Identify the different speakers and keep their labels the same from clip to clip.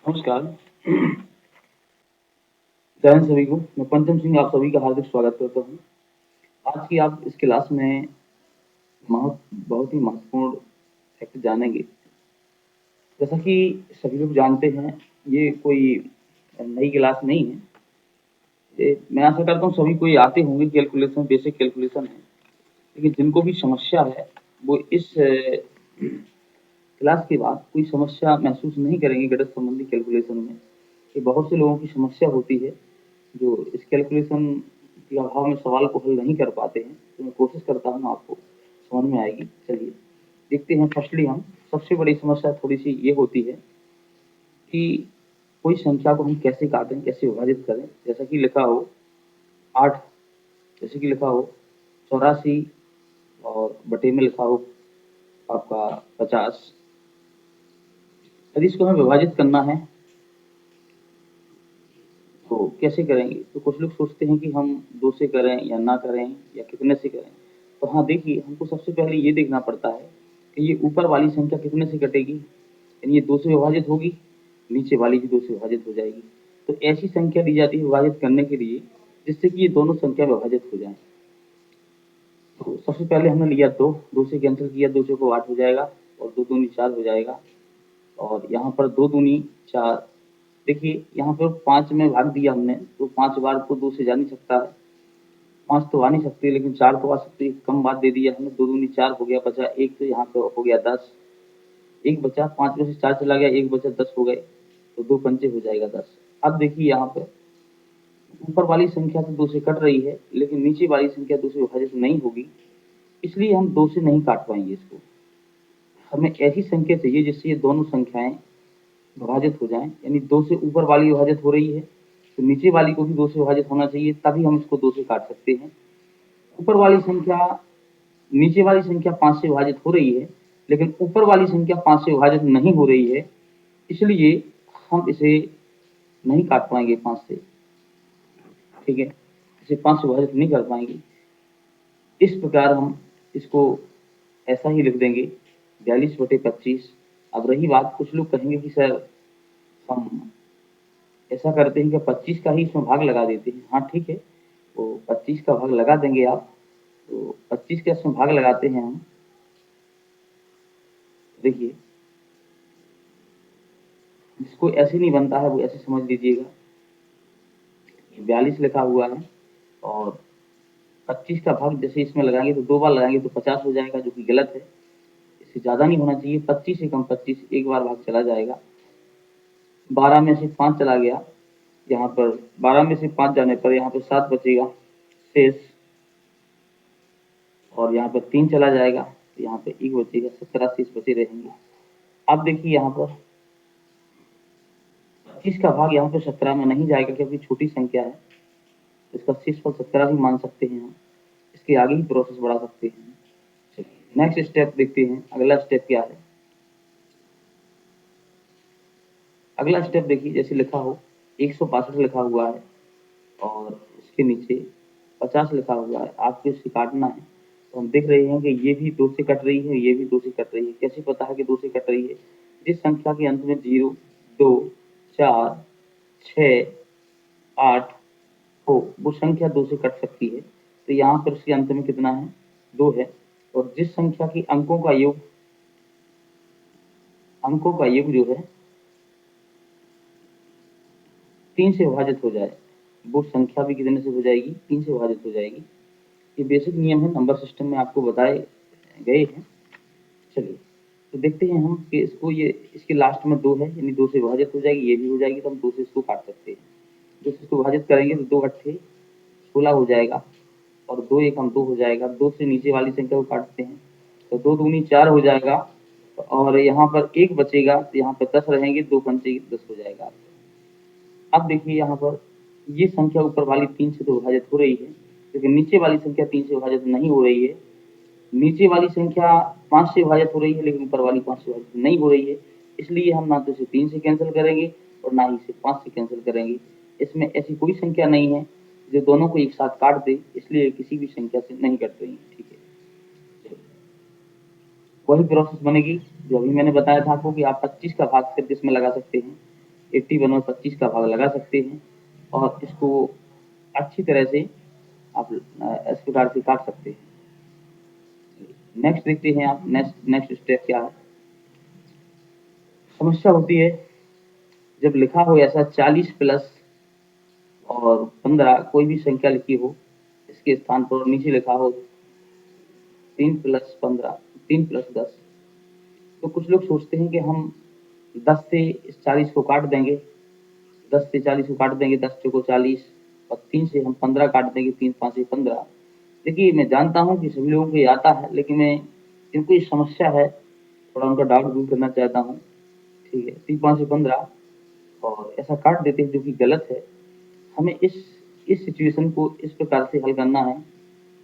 Speaker 1: नमस्कार। जय हिंद सभी को। मैं पंचम सिंह आप सभी का हार्दिक स्वागत करता हूँ। आज की आप इस क्लास में बहुत ही महत्वपूर्ण फैक्ट जानेंगे। जैसा कि सभी लोग जानते हैं, ये कोई नई क्लास नहीं है। मैं आशा करता हूँ सभी को ये आते होंगे, कैलकुलेशन, बेसिक कैलकुलेशन है। लेकिन जिनको भी समस्या है वो इस क्लास के बाद कोई समस्या महसूस नहीं करेंगे गणित संबंधी कैलकुलेशन में। ये बहुत से लोगों की समस्या होती है जो इस कैलकुलेशन के अभाव में सवाल को हल नहीं कर पाते हैं। तो मैं कोशिश करता हूँ आपको समझ में आएगी। चलिए देखते हैं। फर्स्टली हम सबसे बड़ी समस्या थोड़ी सी ये होती है कि कोई संख्या को हम कैसे काटें, कैसे विभाजित करें। जैसा कि लिखा हो 8, जैसे कि लिखा हो 84 और बटे में लिखा हो आपका 50। यदि इसको हमें विभाजित करना है तो कैसे करेंगे। तो कुछ लोग सोचते हैं कि हम 2 से करें या ना करें या कितने से करें। तो हाँ, देखिए हमको सबसे पहले ये देखना पड़ता है कि ये ऊपर वाली संख्या कितने से कटेगी। यानी ये 2 से विभाजित होगी, नीचे वाली भी 2 से विभाजित हो जाएगी। तो ऐसी संख्या दी जाती है विभाजित करने के लिए जिससे कि ये दोनों संख्या विभाजित हो जाए। तो सबसे पहले हमने लिया 2, 2 से कैंसिल किया, 2 चौको 8 हो जाएगा और 2 दूनी 4 हो जाएगा। और यहाँ पर 2 दूनी 4। देखिए यहाँ पर 5 में भाग दिया हमने, तो 5 बार तो 2 से जा नहीं सकता है। 5 तो आ नहीं सकती, लेकिन 4 तो आ सकती है। कम बात दे दिया हमने, 2 दूनी 4 हो गया, बचा 1, तो यहाँ पे हो गया 10। 1 बचा, 5 में से 4 चला गया, 1 बचा, 10 हो गए। तो 2 पंचे हो जाएगा 10। अब देखिए यहाँ पे ऊपर वाली संख्या तो 2 से कट रही है, लेकिन नीचे वाली संख्या 2 से विभाजित नहीं होगी, इसलिए हम 2 से नहीं काट पाएंगे इसको। हमें ऐसी संख्या चाहिए जिससे ये दोनों संख्याएं विभाजित हो जाएं। यानी 2 से ऊपर वाली विभाजित हो रही है तो नीचे वाली को भी 2 से विभाजित होना चाहिए, तभी हम इसको 2 से काट सकते हैं। ऊपर वाली संख्या नीचे वाली संख्या 5 से विभाजित हो रही है, लेकिन ऊपर वाली संख्या 5 से विभाजित नहीं हो रही है, इसलिए हम इसे नहीं काट पाएंगे 5 से। ठीक है, इसे 5 से विभाजित नहीं कर पाएंगे। इस प्रकार हम इसको ऐसा ही लिख देंगे 42/25। अब रही बात, कुछ लोग कहेंगे कि सर हम ऐसा करते हैं कि 25 का ही इसमें भाग लगा देते हैं। हाँ ठीक है, तो 25 का भाग लगा देंगे आप। तो 25 का इसमें भाग लगाते हैं हम। देखिए जिसको ऐसे नहीं बनता है वो ऐसे समझ लीजिएगा। 42 लिखा हुआ है और 25 का भाग जैसे इसमें लगाएंगे तो 2 बार लगाएंगे तो 50 हो जाएगा, जो कि गलत है। इससे ज़्यादा नहीं होना चाहिए। 25 से कम 25, एक बार भाग चला जाएगा। 12 में से 5 चला गया, यहाँ पर 12 में से 5 जाने पर यहाँ पर 7 बचेगा शेष, और यहाँ पर 3 चला जाएगा तो यहाँ पे 1 बचेगा, 17 शेष बचे रहेंगे। अब देखिए यहाँ पर 25 का भाग यहाँ पे 17 में नहीं जाएगा क्योंकि छोटी संख्या है। इसका शेषफल 17 भी मान सकते हैं हम। इसके आगे ही प्रोसेस बढ़ा सकते हैं। चलिए नेक्स्ट स्टेप देखते हैं, अगला स्टेप क्या है। अगला स्टेप देखिए, जैसे लिखा हो 162 लिखा हुआ है और इसके नीचे 50 लिखा हुआ है, आपको इसे काटना है। तो हम देख रहे हैं कि ये भी 2 से कट रही है, ये भी 2 से कट रही है। कैसे पता है कि 2 से कट रही है? जिस संख्या के अंत में 0, 2, 4, 6, 8 हो, वो संख्या 2 से कट सकती है। तो यहाँ पर उसके अंत में कितना है? 2 है। और जिस संख्या की अंकों का योग जो है 3 से विभाजित हो जाए, वो संख्या भी कितने से हो जाएगी? 3 से विभाजित हो जाएगी। ये बेसिक नियम है, नंबर सिस्टम में आपको बताए गए हैं। चलिए तो देखते हैं हम कि इसको ये इसके लास्ट में 2 है, यानी 2 से विभाजित हो जाएगी, ये भी हो जाएगी, तो हम 2 से इसको काट सकते हैं। 2 से इसको विभाजित करेंगे तो 2 अट्ठे 16 हो जाएगा और 2 एकम 2 हो जाएगा। 2 से नीचे वाली संख्या को काटते हैं तो 2 दूनी 4 हो जाएगा और यहाँ पर 1 बचेगा, तो यहाँ पर 10 रहेंगे, 2 पंचे 10 हो जाएगा। अब देखिए यहाँ पर ये संख्या ऊपर वाली 3 से तो विभाजित हो रही है, लेकिन नीचे वाली संख्या 3 से विभाजित नहीं हो रही है। नीचे वाली संख्या 5 से विभाजित हो रही है, लेकिन ऊपर वाली 5 से विभाजित नहीं हो रही है। इसलिए हम ना तो इसे 3 से कैंसिल करेंगे और ना ही इसे 5 से कैंसिल करेंगे। इसमें ऐसी कोई संख्या नहीं है जो दोनों को एक साथ काट दे, इसलिए किसी भी संख्या से नहीं कट रही है। ठीक है, वही प्रोसेस बनेगी जो अभी मैंने बताया था आपको कि आप 25 का भाग सिर्फ इसमें लगा सकते हैं। 81 में 25 का भाग लगा सकते हैं और इसको अच्छी तरह से आप इस प्रकार से काट सकते हैं। नेक्स्ट देखते हैं आप, नेक्स्ट स्टेप क्या है। समस्या होती है जब लिखा हो ऐसा 40 प्लस और 15 कोई भी संख्या लिखी हो, इसके स्थान पर नीचे लिखा हो 3 प्लस 15, 3 प्लस 10। तो कुछ लोग सोचते हैं कि हम 10 से इस 40 को काट देंगे, 10 से 40 को काट देंगे, 10 चौको 40 और 3 से हम 15 काट देंगे, 3 5 15। देखिए, मैं जानता हूँ कि सभी लोगों को ये आता है, लेकिन मैं जिनको ये समस्या है, थोड़ा उनका डाउट दूर करना चाहता हूँ। ठीक है, 3 5 15 और ऐसा काट देते हैं, जो कि गलत है। हमें इस सिचुएशन को इस प्रकार से हल करना है,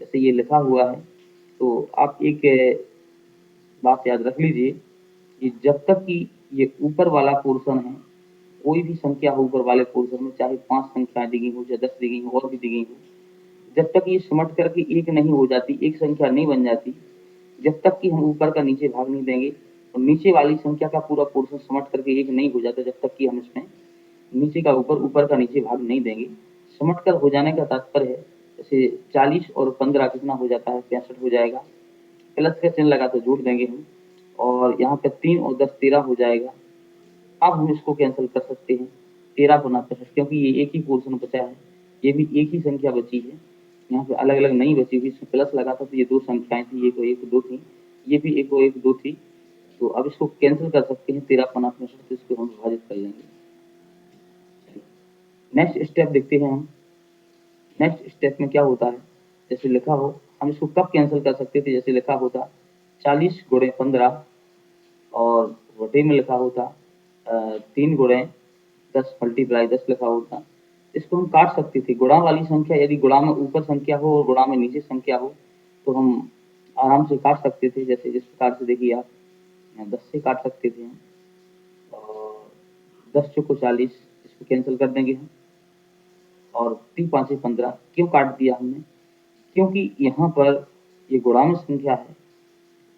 Speaker 1: जैसे ये लिखा हुआ है। तो आप एक बात याद रख लीजिए कि जब तक कि ये ऊपर वाला पोर्शन है, कोई भी संख्या हो ऊपर वाले पोर्शन में, चाहे 5 संख्याएँ दी गई हो या 10 दी गई हो और भी दी गई हो, जब तक ये सिमट करके एक नहीं हो जाती, एक संख्या नहीं बन जाती, जब तक कि हम ऊपर का नीचे भाग नहीं देंगे और नीचे वाली संख्या का पूरा पोर्शन सिमट करके एक नहीं हो जाता, जब तक कि हम इसमें नीचे का ऊपर, ऊपर का नीचे भाग नहीं देंगे। सिमट कर हो जाने का तात्पर्य है, जैसे 40 और 15 कितना हो जाता है, 65 हो जाएगा। प्लस का चिन्ह लगा तो जोड़ देंगे हम और यहाँ पे 3 और 10 13 हो जाएगा। अब हम इसको कैंसिल कर सकते हैं, 13 गुना 65, क्योंकि ये एक ही पोर्शन बचा है, ये भी एक ही संख्या बची है, यहाँ पे अलग अलग नहीं बची हुई। इसमें प्लस लगा था तो ये 2 संख्याएं थी, एक और एक 2 थी, ये भी एक और एक 2 थी। तो अब इसको कैंसिल कर सकते हैं, 13 गुना 65, तो इसको हम विभाजित कर लेंगे। नेक्स्ट स्टेप देखते हैं हम। नेक्स्ट स्टेप में क्या होता है, जैसे लिखा हो, हम इसको कब कैंसिल कर सकते थे, जैसे लिखा होता 40 गुणे 15 और बटे में लिखा होता 3 गुणे 10 मल्टीप्लाई 10 लिखा होता। इसको हम काट सकते थे। गुणा वाली संख्या, यदि गुणा में ऊपर संख्या हो और गुणा में नीचे संख्या हो, तो हम आराम से काट सकते थे। जैसे इस प्रकार से देखिए आप, 10 से काट सकते थे हम और 10 चौको 40, इसको कैंसिल कर देंगे हम और 3 5 15। क्यों काट दिया हमने, क्योंकि यहाँ पर ये गुणा में संख्या है,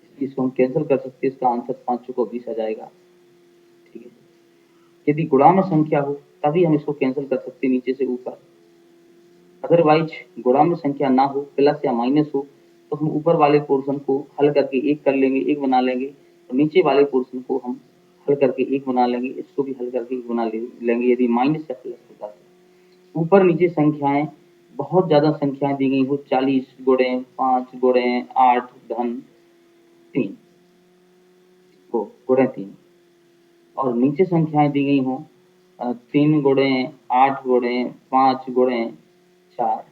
Speaker 1: इसलिए इसको हम कैंसिल कर सकते हैं। इसका आंसर 5 चौको 20 आ जाएगा। ठीक है, यदि गुणा में संख्या हो तभी हम इसको कैंसिल कर सकते हैं नीचे से ऊपर। अदरवाइज गुणा में संख्या ना हो, प्लस या माइनस हो, तो हम ऊपर वाले पोर्शन को हल करके एक कर लेंगे, एक बना लेंगे और नीचे वाले पोर्शन को हम हल करके एक बना लेंगे, इसको भी हल करके एक बना लेंगे यदि माइनस या प्लस होता है। ऊपर नीचे संख्याएं, बहुत ज्यादा संख्याएं दी गई हो, 40 गुणे 5 गुणे 8 धन 3 को गुणे 3 और नीचे संख्याएं दी गई हो 3 गुणे 8 गुणे 5 गुणे 4।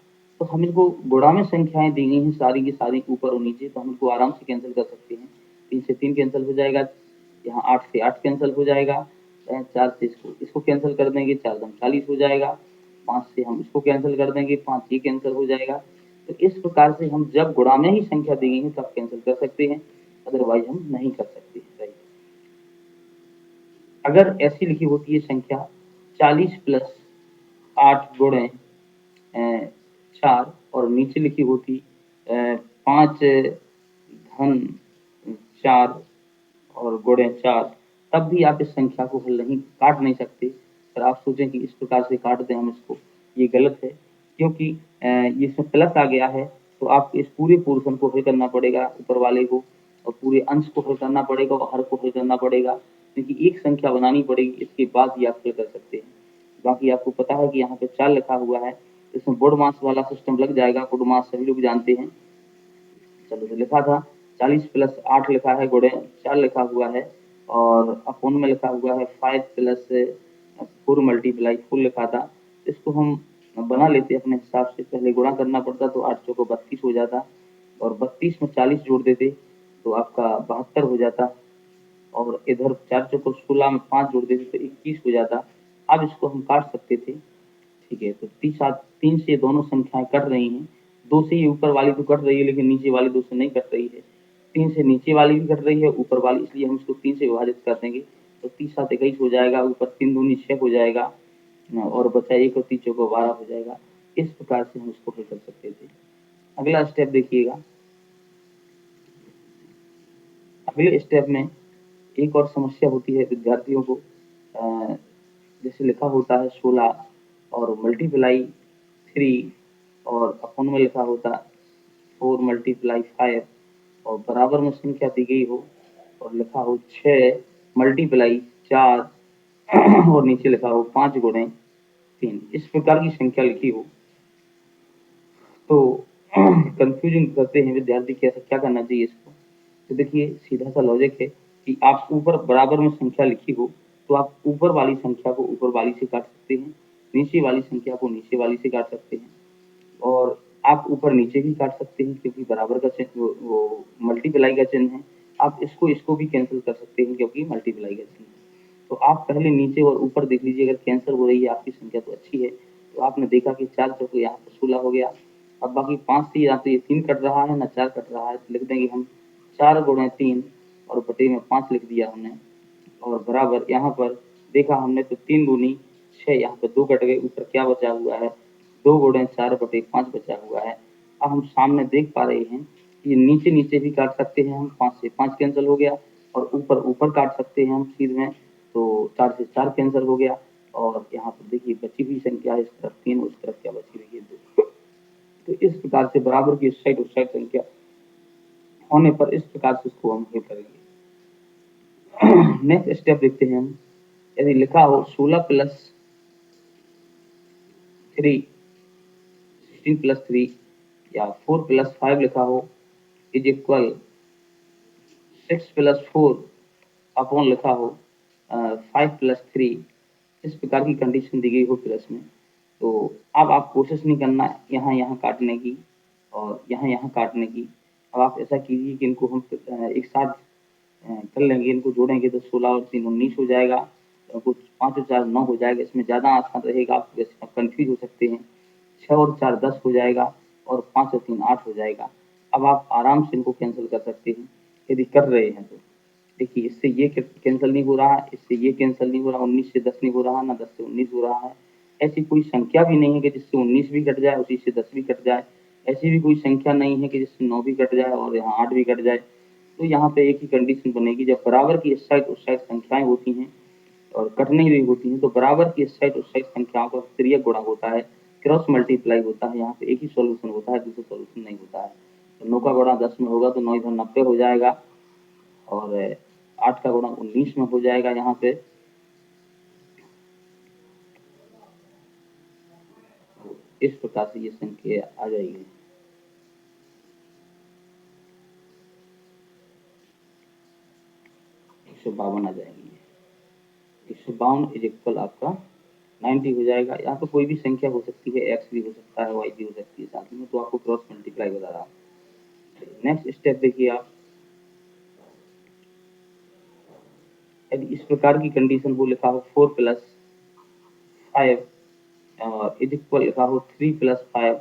Speaker 1: तो हम इनको गुणा में संख्याएं दी गई हैं सारी की सारी ऊपर और नीचे, तो हम इनको आराम से कैंसिल कर सकते हैं। 3 से 3 कैंसिल हो जाएगा, यहाँ 8 से 8 कैंसिल हो जाएगा, 4 से इसको कैंसिल कर देंगे, 4 दम 40 हो जाएगा, 5 से हम इसको कैंसिल कर देंगे, 5 ये कैंसिल हो जाएगा। तो इस प्रकार से हम जब गुणा में ही संख्या दी गई है तब कैंसिल कर सकते हैं, अदरवाइज हम नहीं कर सकते। राइट, अगर ऐसी लिखी होती है संख्या 40 प्लस 8 गुणे 4 और नीचे लिखी होती 5 धन 4 और गुणे 4, तब भी आप इस संख्या को हल नहीं काट नहीं सकते। पर आप सोचें कि इस प्रकार से काट दें हम इसको, ये गलत है, क्योंकि ये इसमें प्लस आ गया है, तो आपको इस पूरे पोर्शन को हल करना पड़ेगा, ऊपर वाले को, और पूरे अंश को हल करना पड़ेगा और हर को हल करना पड़ेगा, क्योंकि एक संख्या बनानी पड़ेगी, इसके बाद ही आप हल कर सकते हैं। बाकी आपको पता है कि यहाँ पे 4 लिखा हुआ है, इसमें बोर्ड मास वाला सिस्टम लग जाएगा, बोर्ड मास सभी लोग जानते हैं। चलो, तो लिखा था 40 प्लस 8 लिखा है, गुणे 4 लिखा हुआ है और अपोन में लिखा हुआ है 5 प्लस 4 मल्टीप्लाई 4 लिखा था। इसको हम बना लेते अपने हिसाब से, पहले गुणा करना पड़ता तो 8 चौको 32 हो जाता और 32 में 40 जोड़ देते तो आपका 72 हो जाता और इधर 4 चौको 16 में 5 जोड़ देते तो 21 हो जाता। अब इसको हम काट सकते थे। ठीक है, तो 3 से दोनों संख्याएं कट रही हैं, 2 से ही ऊपर वाली तो कट रही है, लेकिन नीचे वाली 2 से नहीं कट रही है। 3 से नीचे वाली भी कट रही है, ऊपर वाली, इसलिए हम इसको 3 से विभाजित कर देंगे, तो 30 7 21 हो जाएगा, ऊपर 3 दूनी 6 हो जाएगा और बचा 1 और 3 चौको 12 हो जाएगा। इस प्रकार से हम इसको हल कर सकते थे। अगला स्टेप देखिएगा। अगले स्टेप में एक और समस्या होती है विद्यार्थियों को, जैसे लिखा होता है 16 और मल्टीप्लाई 3 और अपॉन में लिखा होता है 4 मल्टीप्लाई 5 और बराबर में संख्या दी गई हो और लिखा हो 6 मल्टीप्लाई 4 और नीचे लिखा हो 5 गुणे 3, इस प्रकार की संख्या लिखी हो तो कंफ्यूजन करते हैं विद्यार्थी कि ऐसा क्या करना चाहिए इसको। तो देखिए सीधा सा लॉजिक है कि आप ऊपर बराबर में संख्या लिखी हो तो आप ऊपर वाली संख्या को ऊपर वाली से काट सकते हैं, नीचे वाली संख्या को नीचे वाली से काट सकते हैं और आप ऊपर नीचे भी काट सकते हैं क्योंकि बराबर का चिन्ह वो मल्टीप्लाई का चिन्ह है। आप इसको भी कैंसिल कर सकते हैं क्योंकि मल्टीप्लाई का चिन्ह है। तो आप पहले नीचे और ऊपर देख लीजिए, अगर कैंसिल हो रही है आपकी संख्या तो अच्छी है। तो आपने देखा कि 4 चौके यहाँ पर 16 हो गया। अब बाकी 5 से या तो ये 3 कट रहा है ना 4 कट रहा है, तो लिख देंगे हम 4 गुणे 3 और बटे में 5 लिख दिया हमने और बराबर यहाँ पर देखा हमने तो 3 दूनी 6, यहाँ पर 2 कट गए, ऊपर क्या बचा हुआ है 2 गुणे 4 बटे 5 बचा हुआ है। अब हम सामने देख पा रहे हैं कि नीचे नीचे भी काट सकते हैं हम, 5 से 5 कैंसिल हो गया और ऊपर ऊपर काट सकते हैं हम सीध में, तो 4 से 4 कैंसिल हो गया और यहाँ पर देखिए बची हुई संख्या इस तरफ 3 उस तरफ क्या बची हुई है 2। तो इस प्रकार से बराबर की इस साइड उस साइड संख्या होने पर इस प्रकार से इसको हम हल करेंगे। नेक्स्ट स्टेप देखते हैं हम। यदि लिखा हो 16 प्लस 3 16 प्लस 3 या 4 प्लस 5 लिखा हो इज इक्वल 6 प्लस 4 अपॉन लिखा हो 5 प्लस 3, इस प्रकार की कंडीशन दी गई हो प्लस में, तो अब आप कोशिश नहीं करना यहाँ यहाँ काटने की और यहाँ यहाँ काटने की। अब आप ऐसा कीजिए कि इनको हम एक साथ कर लेंगे, इनको जोड़ेंगे तो 16 और 3 19 हो जाएगा और कुछ 5 और 4 9 हो जाएगा, इसमें ज़्यादा आसान रहेगा, आप वैसे आप कन्फ्यूज हो सकते हैं। 6 और 4 10 हो जाएगा और 5 और 3 8 हो जाएगा। अब आप आराम से इनको कैंसिल कर सकते हैं यदि कर रहे हैं तो। देखिए इससे ये कैंसिल नहीं हो रहा है, इससे ये कैंसिल नहीं हो रहा, 19 से 10 नहीं हो रहा, ना 10 से 19 हो रहा है। ऐसी कोई संख्या भी नहीं है कि जिससे 19 भी कट जाए, उसी से 10 भी कट जाए। ऐसी भी कोई संख्या नहीं है कि जिससे 9 भी कट जाए और यहाँ 8 भी कट जाए। तो यहाँ पे एक ही कंडीशन बनेगी, जब बराबर की इस साइड उस साइड संख्याएं होती हैं और कट नहीं रही होती हैं तो बराबर की इस साइड उस साइड संख्याओं का तिर्यक गुणा होता है, क्रॉस मल्टीप्लाई होता है। यहाँ पे एक ही सॉल्यूशन होता है, दूसरा सॉल्यूशन नहीं होता है। तो 9 का गुणा 10 में होगा तो 9 इधर 90 हो जाएगा और 8 का गुणा 19 में हो जाएगा। यहाँ पे इस प्रकार से ये संख्या आ जाएगी। एक सौ बावन आ जाएगी। 152 इज इक्वल आपका 90 हो जाएगा। यहाँ पे कोई भी संख्या हो सकती है, एक्स भी हो सकता है, वाई भी हो सकती है साथ में, तो आपको क्रॉस मल्टीप्लाई बता रहा हूँ। नेक्स्ट स्टेप देखिए आप, यदि इस प्रकार की कंडीशन हो लिखा हो 4 प्लस 5 इज इक्वल लिखा हो 3 प्लस 5,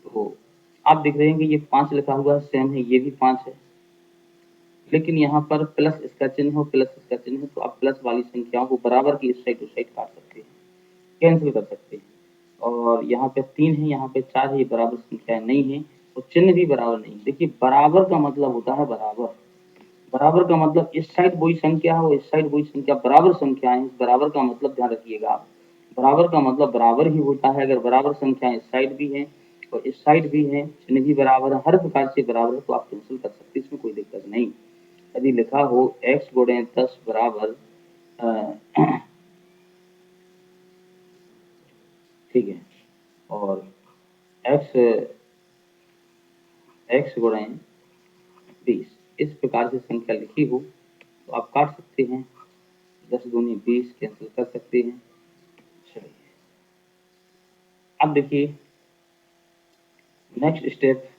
Speaker 1: तो आप देख रहे हैं कि ये 5 लिखा हुआ है सेम है, ये भी 5 है, लेकिन यहाँ पर प्लस इसका चिन्ह हो प्लस इसका चिन्ह है, तो आप प्लस वाली संख्याओं को बराबर की इस साइड उस साइड काट सकते हैं, कैंसिल कर सकते हैं। और यहाँ पे 3 है, यहाँ पे 4 है, ये बराबर संख्या नहीं है और चिन्ह भी बराबर नहीं। देखिए बराबर का मतलब होता है बराबर, बराबर का मतलब इस साइड वही संख्या हो इस साइड वही संख्या, बराबर संख्याएं, इस बराबर का मतलब ध्यान रखिएगा आप, बराबर का मतलब बराबर ही होता है। अगर बराबर संख्याएं इस साइड भी हैं और इस साइड भी हैं, चिन्ह भी बराबर है, हर प्रकार से बराबर है, तो आप कैंसिल कर सकते हैं, इसमें कोई दिक्कत नहीं। यदि लिखा हो x गुणे 10 बराबर ठीक है और x x गुणे 20, इस प्रकार से संख्या लिखी हो तो आप काट सकते हैं, 10 दूनी 20 कैंसिल कर सकते हैं। चलिए अब देखिए नेक्स्ट स्टेप,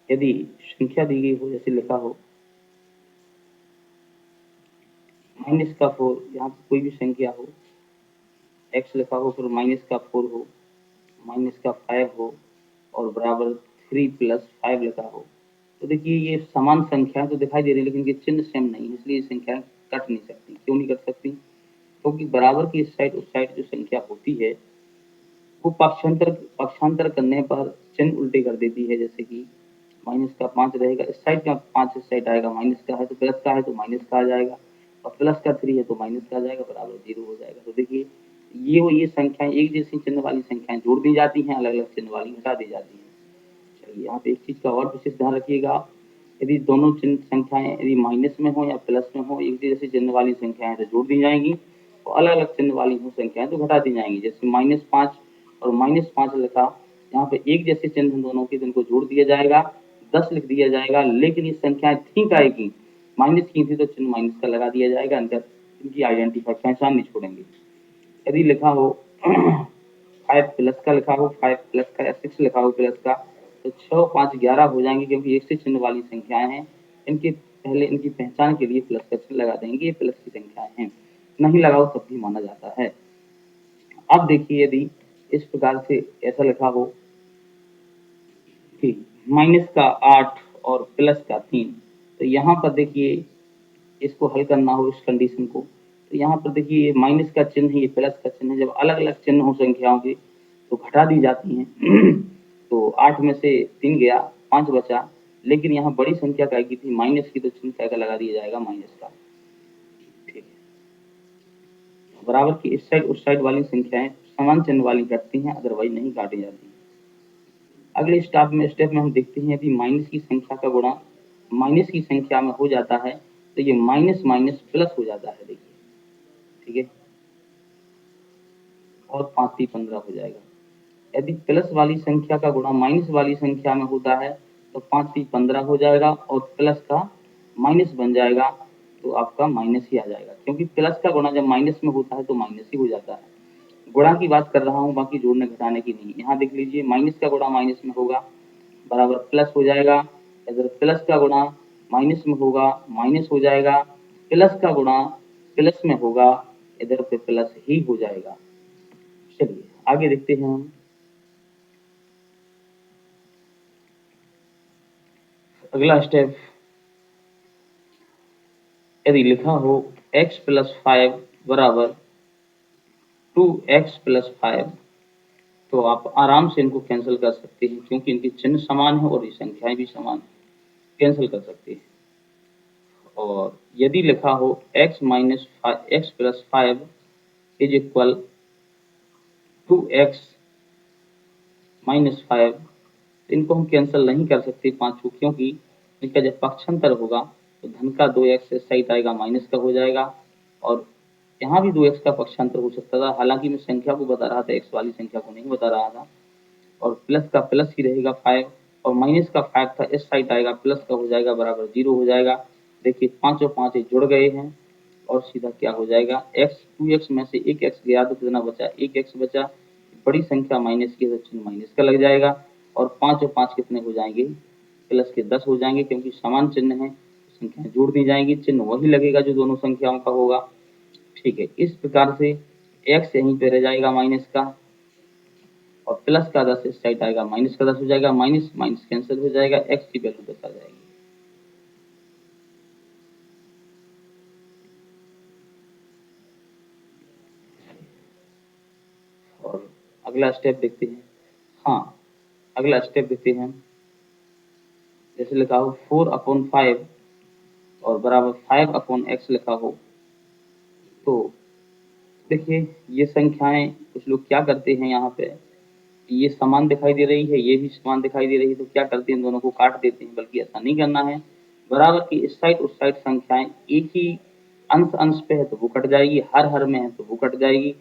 Speaker 1: यदि संख्या दी गई हो, जैसे लिखा हो माइनस का 4, यहाँ पे कोई भी संख्या हो, x लिखा हो फिर माइनस का 4 हो, माइनस का 5 हो और बराबर 3 प्लस 5 लिखा हो, तो देखिए ये समान संख्या तो दिखाई दे रही है लेकिन ये चिन्ह सेम नहीं है, इसलिए ये संख्या कट नहीं सकती। क्यों नहीं कट सकती? क्योंकि बराबर की इस साइड उस साइड जो संख्या होती है वो पक्षांतर करने पर चिन्ह उल्टे कर देती है। जैसे कि माइनस का 5 रहेगा, इस साइड का 5 इस साइड आएगा, माइनस का है तो प्लस का है तो माइनस का आ जाएगा, और प्लस का 3 है तो माइनस का आ जाएगा, बराबर 0 हो जाएगा। तो देखिए ये संख्याएं एक जैसी चिन्ह वाली संख्याएं जोड़ दी जाती हैं, अलग अलग चिन्ह वाली घटा दी जाती हैं। चलिए यहाँ पे एक चीज का और विशेष ध्यान रखिएगा, यदि दोनों चिन्ह संख्याएं यदि माइनस में हो या प्लस में हो, एक जैसी चिन्ह वाली संख्याएं तो जोड़ दी जाएंगी, और अलग अलग चिन्ह वाली हो संख्याएं तो घटा दी जाएंगी। जैसे -5 और -5 लिखा, यहाँ पे एक जैसे चिन्ह दोनों के, जिनको जोड़ दिया जाएगा, 10 लिख दिया जाएगा, लेकिन ये संख्याएं ठीक आएगी, माइनस की थी तो चिन्ह माइनस का लगा दिया जाएगा, अंदर इनकी आइडेंटिफाई पहचान नहीं छोड़ेंगे। यदि लिखा हो 5 प्लस का लिखा हो, 5 प्लस का या 6 लिखा हो प्लस का, तो 6 5 11 हो जाएंगे, क्योंकि एक से चिन्ह वाली संख्याएं हैं, इनके पहले इनकी पहचान के लिए प्लस का चिन्ह लगा देंगे, ये प्लस की संख्याएं हैं, नहीं लगाओ तब भी माना जाता है। अब देखिए यदि इस प्रकार से ऐसा लिखा हो कि माइनस का 8 और प्लस का 3, तो यहाँ पर देखिए इसको हल करना हो इस कंडीशन को, तो यहाँ पर देखिए माइनस का चिन्ह है, ये प्लस का चिन्ह है, जब अलग अलग चिन्ह हो संख्याओं के तो घटा दी जाती हैं। तो 8 में से 3 गया, 5 बचा, लेकिन यहाँ बड़ी संख्या काय की थी, माइनस की, तो चिन्ह काय का लगा दिया जाएगा, माइनस का। ठीक है, बराबर की इस साइड उस साइड वाली संख्याएं समान चिन्ह वाली घटती हैं, अदरवाइज नहीं काटी जाती। अगले स्टेप में हम देखते हैं यदि माइनस की संख्या का गुणा माइनस की संख्या में हो जाता है तो ये माइनस माइनस प्लस हो जाता है। देखिए ठीक है, और 5 15 हो जाएगा। यदि प्लस वाली संख्या का गुणा माइनस वाली संख्या में होता है तो 5 15 हो जाएगा, और प्लस का माइनस बन जाएगा, तो आपका माइनस ही आ जाएगा, क्योंकि प्लस का गुणा जब माइनस में होता है तो माइनस ही हो जाता है। गुणा की बात कर रहा हूँ, बाकी जोड़ने घटाने की नहीं। यहाँ देख लीजिए माइनस का गुणा माइनस में होगा, बराबर प्लस हो जाएगा, इधर प्लस का गुणा माइनस में होगा, माइनस हो जाएगा, प्लस का गुणा प्लस में होगा, इधर पे प्लस ही हो जाएगा। चलिए आगे देखते हैं हम। अगला स्टेप, यदि लिखा हो x प्लस 5 बराबर 2x प्लस 5, तो आप आराम से इनको कैंसिल कर सकते हैं, क्योंकि इनके चिन्ह समान है और ये संख्याएं भी समान है, कैंसिल कर सकते हैं। और यदि लिखा हो x minus x plus 5 is equal 2x minus 5, तो इनको हम कैंसिल नहीं कर सकते पांचों, क्योंकि इनका जब पक्षांतर होगा तो धन का 2x इस साइड आएगा, माइनस का हो जाएगा, और यहाँ भी 2x का पक्षांतर हो सकता था, हालांकि मैं संख्या को बता रहा था, x वाली संख्या को नहीं बता रहा था। और प्लस का प्लस ही रहेगा 5, और माइनस का 5 था, इस साइड आएगा, प्लस का हो जाएगा, बराबर 0 हो जाएगा। देखिए 5 और 5 जुड़ गए हैं, और सीधा क्या हो जाएगा, x 2x में से एक x गया तो कितना बचा, एक x बचा, बड़ी संख्या माइनस की, तो चिन्ह माइनस का लग जाएगा, और 5 और 5 कितने हो जाएंगे, प्लस के 10 हो जाएंगे, क्योंकि समान चिन्ह है, संख्याएं जोड़ दी जाएंगी, चिन्ह वही लगेगा जो दोनों संख्याओं का होगा। ठीक है, इस प्रकार से x यहीं पे रह जाएगा माइनस का, और प्लस का 10 इस साइड आएगा, माइनस का 10 हो जाएगा, माइनस माइनस कैंसिल हो जाएगा, x की वैल्यू 10 आ जाएगी। और अगला स्टेप देखते हैं। हाँ, अगला स्टेप देखते हैं, जैसे लिखा हो 4/5 और बराबर 5/x लिखा हो, तो देखिए ये संख्याएं कुछ लोग क्या करते हैं, यहाँ पे ये समान दिखाई दे रही है, ये भी समान दिखाई दे रही है, तो क्या करते हैं, दोनों को काट देते हैं, बल्कि ऐसा नहीं करना है। बराबर की इस साइड उस साइड संख्याएं एक ही अंश अंश पे है तो वो कट जाएगी, हर हर में है तो वो कट जाएगी,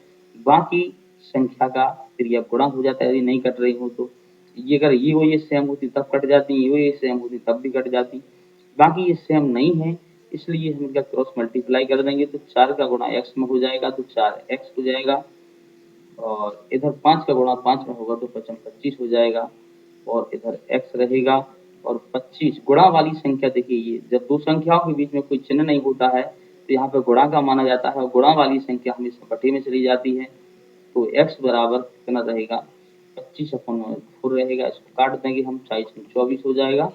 Speaker 1: बाकी संख्या का फिर यह गुणा हो जाता है, यदि नहीं कट रही हो तो। ये अगर ये वो ये सेम होती तब कट जाती, ये वो ये सेम होती तब भी कट जाती, बाकी ये सेम नहीं है, इसलिए हम इनका क्रॉस मल्टीप्लाई कर देंगे, तो 4 का गुणा x में हो जाएगा तो 4x हो जाएगा, और इधर 5 का गुणा 5 में होगा तो 5 25 हो जाएगा, और इधर x रहेगा, और 25 गुणा वाली संख्या, देखिए ये जब दो संख्याओं के बीच में कोई चिन्ह नहीं होता है तो यहाँ पे गुणा का माना जाता है, और गुणा वाली संख्या हमेशा बटे में चली जाती है, तो x बराबर कितना रहेगा, 25/4 रहेगा, इसको काट देंगे हम, 24 हो जाएगा,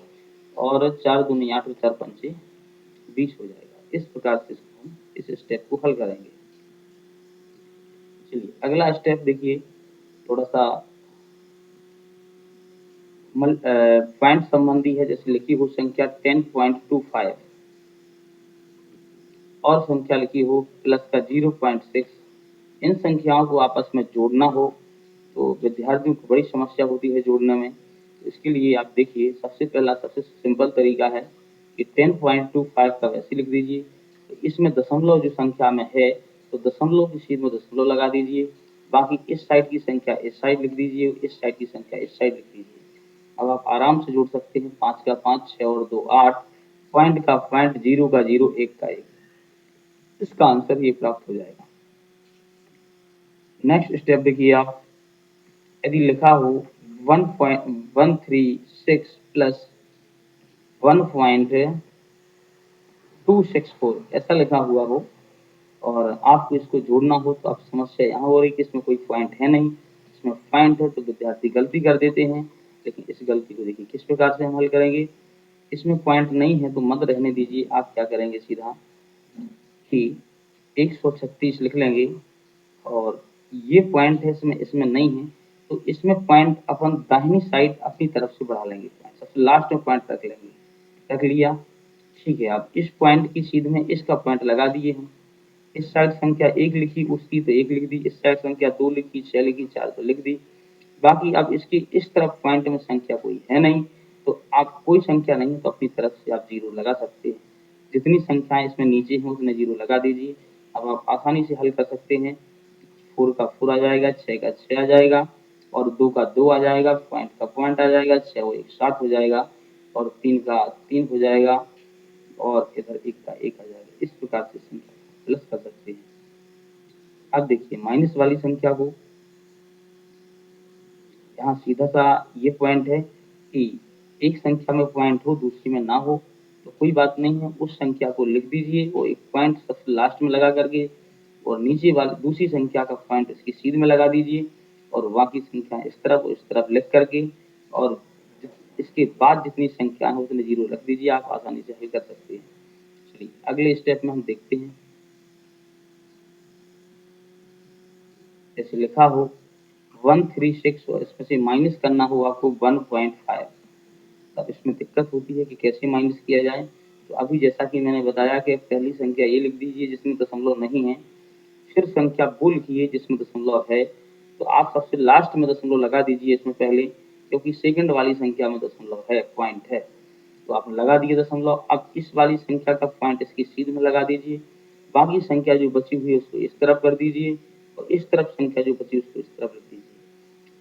Speaker 1: और 4 दूनी 8 और 4 पंचे 20 हो जाएगा। इस प्रकार से इसको हम इस स्टेप को हल करेंगे। चलिए अगला स्टेप देखिए, थोड़ा सा पॉइंट संबंधी है, जैसे लिखी हो संख्या 10.25 और संख्या लिखी हो प्लस का 0.6, इन संख्याओं को आपस में जोड़ना हो तो विद्यार्थियों को बड़ी समस्या होती है जोड़ने में। इसके लिए आप देखिए, सबसे पहला सबसे सिंपल तरीका है कि 10.25 का वैसे लिख दीजिए। तो इसमें दशमलव जो संख्या में है तो दशमलव की सीध में दशमलव लगा दीजिए, बाकी इस साइड की संख्या इस साइड लिख दीजिए, इस साइड की संख्या इस साइड लिख दीजिए। अब आप आराम से जोड़ सकते हैं। 5 का 5, 6 और 2 8, पॉइंट का पॉइंट, 0 का 0, 1 का 1। इसका आंसर ये प्राप्त हो जाएगा। नेक्स्ट स्टेप देखिए आप, यदि लिखा हो 1.136 प्लस 1.264 ऐसा लिखा हुआ हो और आपको इसको जोड़ना हो तो आप समस्या यहाँ हो रही कि इसमें कोई पॉइंट है नहीं। इसमें पॉइंट है तो विद्यार्थी गलती कर देते हैं, लेकिन इस गलती को देखिए किस प्रकार से हम हल करेंगे। इसमें पॉइंट नहीं है तो मत रहने दीजिए। आप क्या करेंगे सीधा कि 136 लिख लेंगे और ये पॉइंट है, इसमें नहीं है तो इसमें पॉइंट अपन दाहिनी साइड अपनी तरफ से बढ़ा लेंगे। पॉइंट सबसे लास्ट में पॉइंट रख लेंगे। रख लिया, ठीक है। अब इस पॉइंट की सीध में इसका पॉइंट लगा दिए हम। इस साइड संख्या 1 लिखी उसकी तो 1 लिख दी, इस साइड संख्या 2 लिखी, 6 लिखी, 4 तो लिख दी। बाकी अब इसकी इस तरफ पॉइंट में संख्या कोई है नहीं तो आप कोई संख्या नहीं तो अपनी तरफ से आप 0 लगा सकते हैं। जितनी संख्याएं इसमें नीचे हैं उसमें 0 लगा दीजिए। अब आप आसानी से हल कर सकते हैं। 4 का 4 आ जाएगा, 6 का 6 आ जाएगा और 2 का 2 आ जाएगा, पॉइंट का पॉइंट आ जाएगा, 6 और 1 7 हो जाएगा और 3 का 3 हो जाएगा और इधर 1 का 1 आ जाएगा। इस प्रकार से संख्या प्लस कर सकते हैं। अब देखिए माइनस वाली संख्या को, यहाँ सीधा सा ये पॉइंट है कि एक संख्या में पॉइंट हो दूसरी में ना हो तो कोई बात नहीं है, उस संख्या को लिख दीजिए वो एक पॉइंट सबसे लास्ट में लगा करके और नीचे वाली दूसरी संख्या का पॉइंट इसकी सीध में लगा दीजिए और बाकी संख्या इस तरफ लिख करके और इसके बाद जितनी संख्या है उतने 0 रख दीजिए। आप आसानी से हल कर सकते हैं। चलिए अगले स्टेप में हम देखते हैं। जैसे लिखा हो 136 और इसमें से माइनस करना हो आपको 1.5, तब इसमें दिक्कत होती है कि कैसे माइनस किया जाए। तो अभी जैसा कि मैंने बताया कि पहली संख्या ये लिख दीजिए जिसमें दशमलव नहीं है, फिर संख्या वो लिखिए जिसमें दशमलव है। तो आप सबसे लास्ट में दशमलव लगा दीजिए इसमें पहले, क्योंकि सेकंड वाली संख्या में दशमलव है, पॉइंट है। तो आप लगा दिए दशमलव। अब इस वाली संख्या का पॉइंट इसकी सीध में लगा दीजिए। बाकी संख्या जो बची हुई है उसको इस तरफ कर दीजिए और इस तरफ संख्या जो बची उसको इस तरफ रख दीजिए।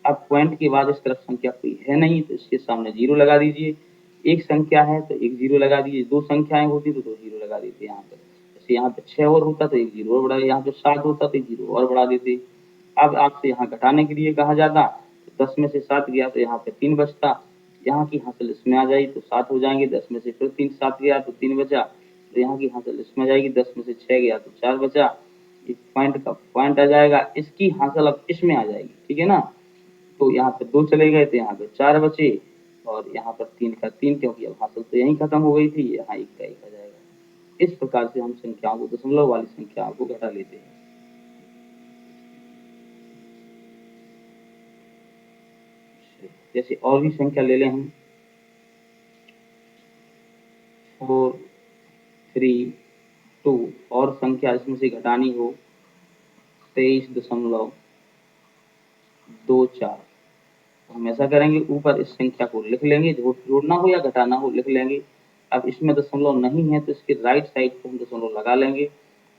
Speaker 1: अब पॉइंट के बाद इस तरफ संख्या कोई है नहीं तो इसके सामने 0 लगा दीजिए। एक संख्या है तो एक 0 लगा दीजिए, दो संख्याएं होती तो 2 0 लगा देते यहाँ पर। जैसे यहाँ पे 6 और होता तो एक 0 और बढ़ा, यहाँ पे 7 होता तो एक 0 और बढ़ा देते। अब आपसे यहाँ घटाने के लिए कहा जाता तो 10 में से 7 गया तो यहाँ पे 3 बचता, यहाँ की हासिल इसमें आ जाएगी तो 7 हो जाएंगे। 10 में से फिर 3 7 गया तो 3 बचा, तो यहाँ की हासिल इसमें आ जाएगी। 10 में से 6 गया तो 4 बचा, एक पॉइंट का पॉइंट आ जाएगा, इसकी हासिल अब इसमें आ जाएगी, ठीक है ना। तो यहाँ पे 2 चले गए तो यहाँ पे 4 बचे और यहाँ पर 3 का 3, क्योंकि अब हासिल तो यहीं खत्म हो गई थी, यहाँ 1 का 1 आ जाएगा। इस प्रकार से हम संख्याओं को, दशमलव वाली संख्याओं को घटा लेते हैं। जैसे और भी संख्या ले लें हम, 4 3 2 और संख्या इसमें से घटानी हो 23.24। हम ऐसा करेंगे, ऊपर इस संख्या को लिख लेंगे, जोड़ना हो या घटाना हो लिख लेंगे। अब इसमें दशमलव नहीं है तो इसके राइट साइड पे हम दशमलव लगा लेंगे।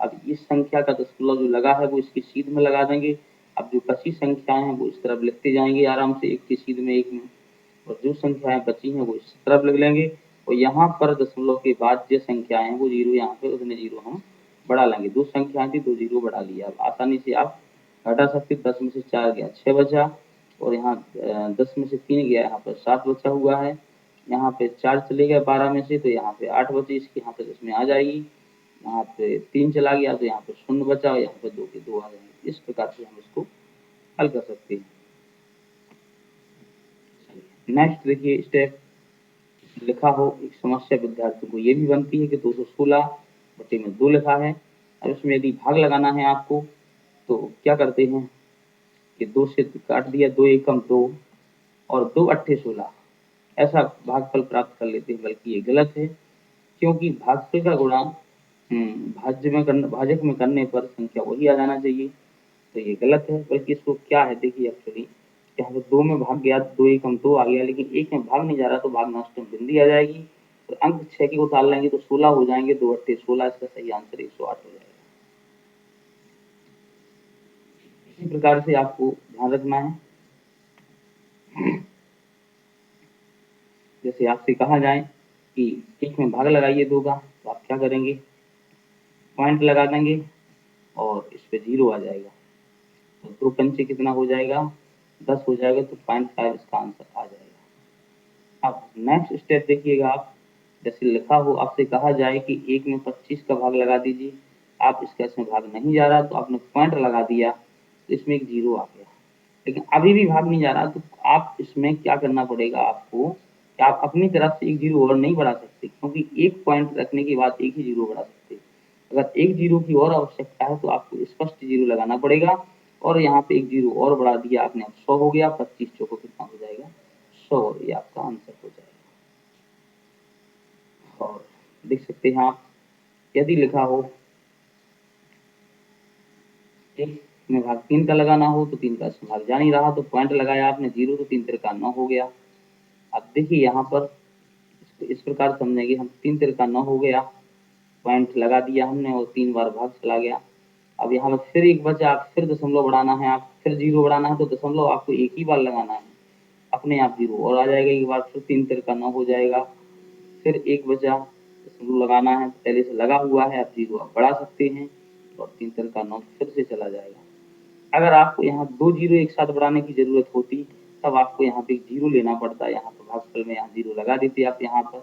Speaker 1: अब इस संख्या का दशमलव जो लगा है वो इसकी सीध में लगा देंगे। अब जो बची संख्याएं हैं वो इस तरफ लिखते जाएंगे आराम से, एक की सीध में एक में, और जो संख्याएं बची हैं वो इस तरफ लिख लेंगे और यहाँ पर दशमलव के बाद जो संख्याएं हैं वो 0 यहाँ पे उतने 0 हम बढ़ा लेंगे। दो संख्याएं थी, 2 0 बढ़ा लिया। अब आसानी से आप घटा सकते। 10 में से 4 गया 6 बचा और यहाँ 10 में से 3 गया, यहाँ पर 7 बचा हुआ है। यहाँ पे 4 चले गए 12 में से तो यहाँ पे 8 बचे, इसकी यहाँ पे इसमें आ जाएगी। यहाँ पे 3 चला गया तो यहाँ पे 0 बचा और यहाँ पे 2 के 2 आ जाएंगे। इस प्रकार से हम इसको हल कर सकते हैं। नेक्स्ट देखिए स्टेप, लिखा हो एक समस्या विद्यार्थियों को ये भी बनती है कि 216 बटे में 2 लिखा है। अब इसमें यदि भाग लगाना है आपको तो क्या करते हैं ये 2 से काट दिया, 2 एकम 2 और 2 अट्ठे 16 ऐसा भागफल प्राप्त कर लेते हैं, बल्कि ये गलत है क्योंकि भागफल का गुणा भाजक में करने पर संख्या वही आ जाना चाहिए, तो ये गलत है। बल्कि इसको क्या है देखिए, एक्चुअली यहाँ पे 2 में भाग गया, 2 एकम 2 आ गया, लेकिन 1 में भाग नहीं जा रहा, तो भाग नष्टम बिंदी आ जाएगी और अंक 6 के उतार लेंगे तो 16 हो जाएंगे, 2 अट्ठे 16, इसका सही आंसर 108 हो जाएगा। इसी प्रकार से आपको ध्यान रखना है, जैसे आपसे कहा जाए कि 1 में भाग लगाइए 2 का, तो आप क्या करेंगे, पॉइंट लगा देंगे और इस पे 0 आ जाएगा, तो 2 पंचे कितना हो जाएगा, 10 हो जाएगा, तो 0.5 इसका आंसर आ जाएगा। अब नेक्स्ट स्टेप देखिएगा आप, जैसे लिखा हो, आपसे कहा जाए कि 1 में 25 का भाग लगा दीजिए, आप इसका इसमें भाग नहीं जा रहा, तो आपने पॉइंट लगा दिया, तो इसमें एक 0 आ गया, लेकिन अभी भी भाग नहीं जा रहा, तो आप इसमें क्या करना पड़ेगा आपको, कि आप अपनी तरफ से एक 0 और नहीं बढ़ा सकते, क्योंकि एक पॉइंट रखने के बाद एक ही 0 बढ़ा सकते। अगर एक 0 की और आवश्यकता है तो आपको स्पष्ट 0 लगाना पड़ेगा, और यहाँ पे एक 0 और बढ़ा दिया आपने, अब 100 हो गया, 25 चौको कितना हो जाएगा, 100, ये आपका आंसर हो जाएगा। और देख सकते हैं आप, यदि लिखा हो 1 में भाग 3 का लगाना हो, तो 3 का इसमें भाग जा नहीं रहा, तो पॉइंट लगाया आपने 0, तो 3 तिरका 9 हो गया। अब देखिए यहाँ पर इस प्रकार समझेंगे हम, 3 तिरका 9 हो गया, पॉइंट लगा दिया हमने और 3 बार भाग चला गया। अब यहाँ पर फिर एक बचा, फिर दशमलव बढ़ाना है, आप फिर 0 बढ़ाना है, तो दशमलव आपको एक ही बार लगाना है, अपने आप 0 और आ जाएगा एक बार, फिर 3 तिरका 9 हो जाएगा, फिर एक बचा, दशमलव लगाना है, पहले से लगा हुआ है, आप 0 आप बढ़ा सकते हैं और 3 तिरका 9 फिर से चला जाएगा। अगर आपको यहाँ 2 0 एक साथ बढ़ाने की जरूरत होती, तब आपको यहाँ पे 0 लेना पड़ता, यहाँ पर भागफल में यहाँ 0 लगा देते आप यहाँ पर,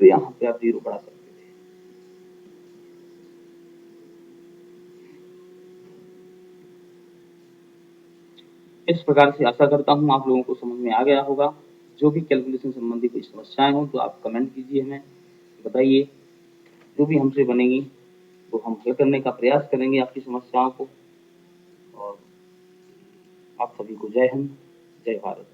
Speaker 1: तो यहाँ पे आप 0 बढ़ा सकते थे। इस प्रकार से आशा करता हूँ आप लोगों को समझ में आ गया होगा। जो भी कैलकुलेशन संबंधी कोई समस्याएं हो तो आप कमेंट कीजिए, हमें बताइए, जो भी हमसे बनेगी तो हम हल करने का प्रयास करेंगे आपकी समस्याओं को। और आप सभी को जय हिंद, जय भारत।